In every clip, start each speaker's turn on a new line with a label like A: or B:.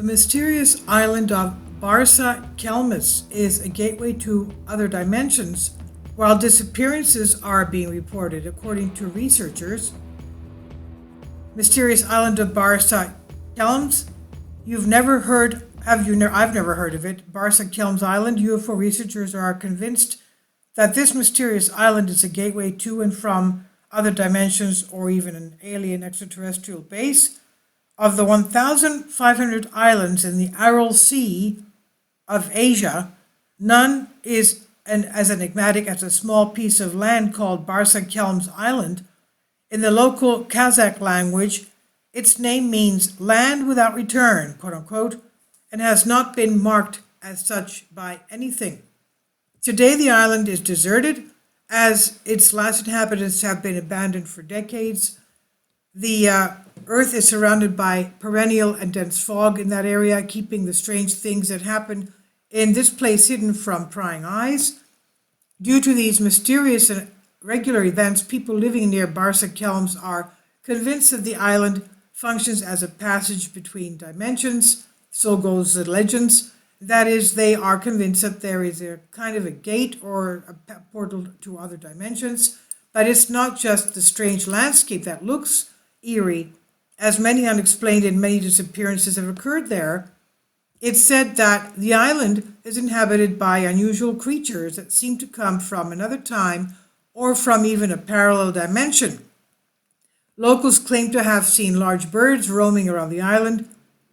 A: mysterious island of Barsa Kelmes is a gateway to other dimensions, while disappearances are being reported, according to researchers. Mysterious island of Barsa Kelmes. You've never heard, have you? I've never heard of it. Barsa Kelmes Island. UFO researchers are convinced that this mysterious island is a gateway to and from other dimensions or even an alien extraterrestrial base. Of the 1,500 islands in the Aral Sea of Asia, none is as enigmatic as a small piece of land called Barsa Kelmes Island. In the local Kazakh language, its name means land without return, quote unquote, and has not been marked as such by anything. Today, the island is deserted, as its last inhabitants have been abandoned for decades. The Earth is surrounded by perennial and dense fog in that area, keeping the strange things that happen in this place hidden from prying eyes. Due to these mysterious and regular events, people living near Barsa Kelmes are convinced that the island functions as a passage between dimensions. So goes the legends. That is, they are convinced that there is a kind of a gate or a portal to other dimensions. But it's not just the strange landscape that looks eerie, as many unexplained and many disappearances have occurred there. It's said that the island is inhabited by unusual creatures that seem to come from another time or from even a parallel dimension. Locals claim to have seen large birds roaming around the island,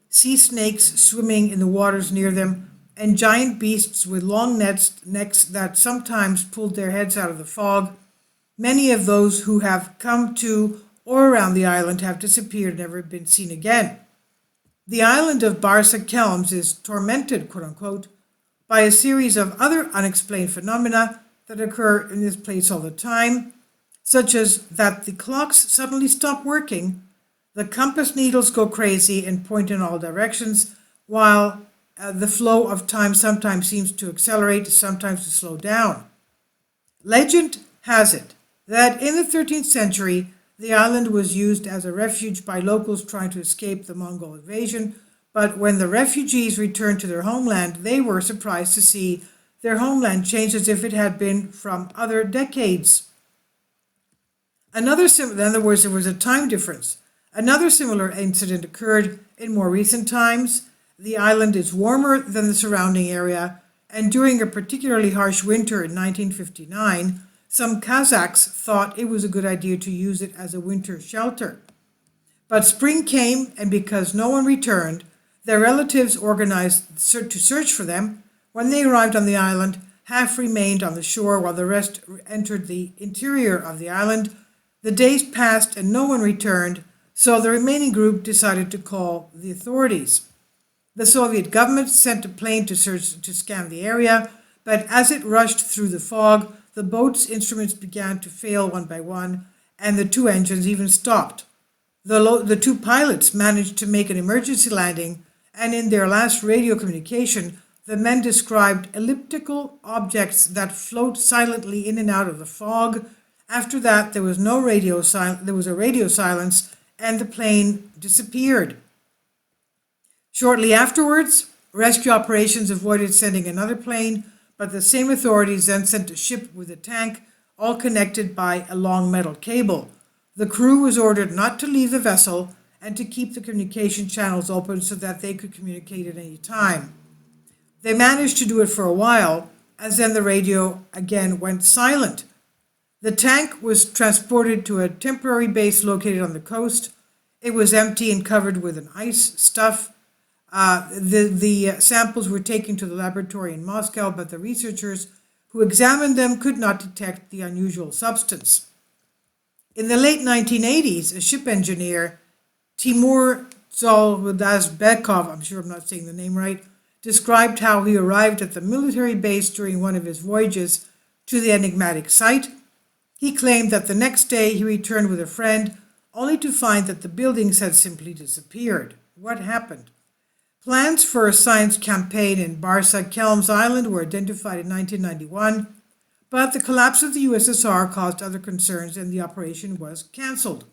A: sea snakes swimming in the waters near them, and giant beasts with long necks that sometimes pulled their heads out of the fog. Many of those who have come to or around the island have disappeared and never been seen again. The island of Barsa Kelmes is tormented, quote unquote, by a series of other unexplained phenomena that occur in this place all the time, such as that the clocks suddenly stop working, the compass needles go crazy and point in all directions, while the flow of time sometimes seems to accelerate, sometimes to slow down. Legend has it that in the 13th century, the island was used as a refuge by locals trying to escape the Mongol invasion, but when the refugees returned to their homeland, they were surprised to see their homeland change as if it had been from other decades. In other words, there was a time difference. Another similar incident occurred in more recent times. The island is warmer than the surrounding area, and during a particularly harsh winter in 1959, some Kazakhs thought it was a good idea to use it as a winter shelter. But spring came, and because no one returned, their relatives organized to search for them. When they arrived on the island, half remained on the shore while the rest entered the interior of the island. The days passed and no one returned, so the remaining group decided to call the authorities. The Soviet government sent a plane to scan the area, but as it rushed through the fog, the boat's instruments began to fail one by one, and the two engines even stopped. The two pilots managed to make an emergency landing, and in their last radio communication, the men described elliptical objects that float silently in and out of the fog. After that, there was a radio silence, and the plane disappeared. Shortly afterwards, rescue operations avoided sending another plane, but the same authorities then sent a ship with a tank, all connected by a long metal cable. The crew was ordered not to leave the vessel and to keep the communication channels open so that they could communicate at any time. They managed to do it for a while, as then the radio again went silent. The tank was transported to a temporary base located on the coast. It was empty and covered with an ice stuff. The samples were taken to the laboratory in Moscow, but the researchers who examined them could not detect the unusual substance. In the late 1980s, a ship engineer, Timur Zolvadazbekov, I'm sure I'm not saying the name right, described how he arrived at the military base during one of his voyages to the enigmatic site. He claimed that the next day he returned with a friend, only to find that the buildings had simply disappeared. What happened? Plans for a science campaign in Barsa Kelmes Island were identified in 1991, but the collapse of the USSR caused other concerns and the operation was cancelled.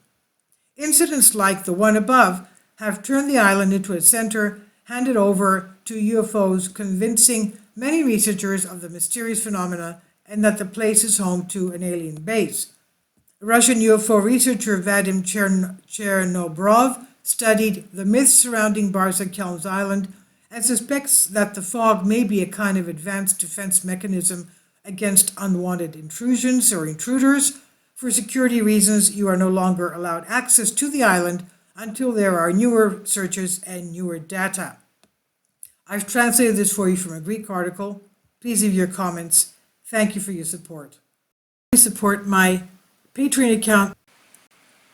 A: Incidents like the one above have turned the island into a center handed over to UFOs, convincing many researchers of the mysterious phenomena and that the place is home to an alien base. Russian UFO researcher Vadim Chernobrov studied the myths surrounding Barsa Kelmes Island and suspects that the fog may be a kind of advanced defense mechanism against unwanted intrusions or intruders. For security reasons, you are no longer allowed access to the island until there are newer searches and newer data. I've translated this for you from a Greek article. Please leave your comments. Thank you for your support. Please support my Patreon account.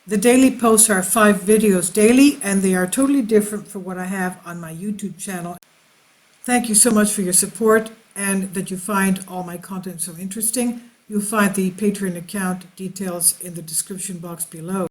A: The daily posts are 5 videos daily, and they are totally different from what I have on my YouTube channel. Thank you so much for your support and that you find all my content so interesting. You'll find the Patreon account details in the description box below.